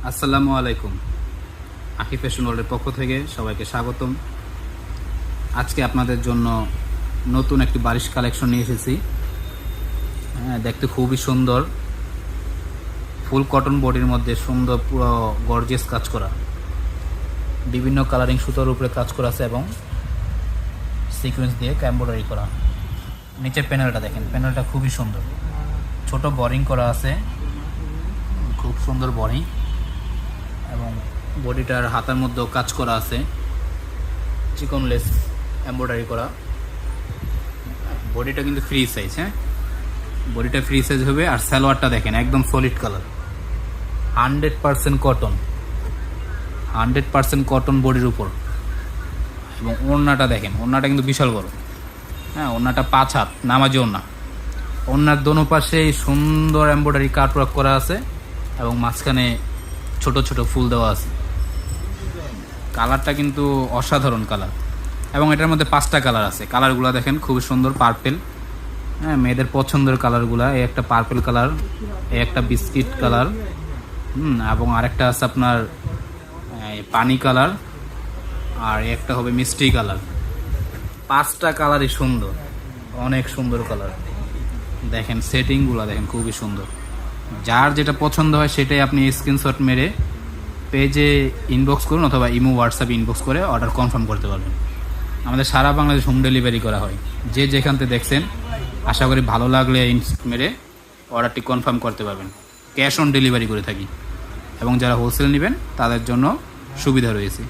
আসসালামু আলাইকুম। আকি ফ্যাশন ওয়ার্ল্ডের পক্ষ থেকে সবাইকে স্বাগতম। আজকে আপনাদের জন্য নতুন একটি বারিশ কালেকশন নিয়ে এসেছি। দেখতে খুবই সুন্দর, ফুল কটন বডির মধ্যে সুন্দর পুরো গর্জিয়াস কাজ করা, বিভিন্ন কালারিং সুতোর উপরে কাজ করা আছে এবং সিকোয়েন্স দিয়ে এমব্রয়ডারি করা। নিচের প্যানেলটা দেখেন, প্যানেলটা খুবই সুন্দর, ছোট বোরিং করা আছে, খুব সুন্দর বোরিং এবং বডিটার হাতার মধ্যেও কাজ করা আছে, চিকন লেস এমব্রয়ডারি করা। বডিটা কিন্তু ফ্রি সাইজ, বডিটা ফ্রি সাইজ হবে। আর সালোয়ারটা দেখেন একদম সলিড কালার, 100% কটন, 100% কটন বডির উপর। এবং ওড়নাটা দেখেন, ওড়নাটা কিন্তু বিশাল বড়, ওড়নাটা 5 হাত নামাজি ওড়না। ওড়নার দোনো পাশে সুন্দর এমব্রয়ডারি কাটওয়ার্ক করা আছে এবং মাঝখানে ছোট ছোট ফুল দেওয়া আছে। কালারটা কিন্তু অসাধারণ কালার এবং এটার মধ্যে 5টা কালার আছে। কালারগুলো দেখেন খুবই সুন্দর, পার্পেল, মেয়েদের পছন্দের কালারগুলা। এই একটা পার্পেল কালার, এই একটা বিস্কিট কালার, এবং আরেকটা আছে আপনার পানি কালার, আর একটা হবে মিষ্টি কালার। 5টা কালারই সুন্দর, অনেক সুন্দর কালার। দেখেন সেটিংগুলো দেখেন খুবই সুন্দর। যার যেটা পছন্দ হয় সেটাই আপনি স্ক্রিনশট মেরে পেজে ইনবক্স করুন অথবা ইমো হোয়াটসঅ্যাপে ইনবক্স করে অর্ডার কনফার্ম করতে পারবেন। আমাদের সারা বাংলাদেশ হোম ডেলিভারি করা হয়। যে যেখান থেকে দেখছেন আশা করি ভালো লাগলে মেরে অর্ডারটি কনফার্ম করতে পারবেন। ক্যাশ অন ডেলিভারি করে থাকি এবং যারা হোলসেল নেবেন তাদের জন্য সুবিধা রয়েছে।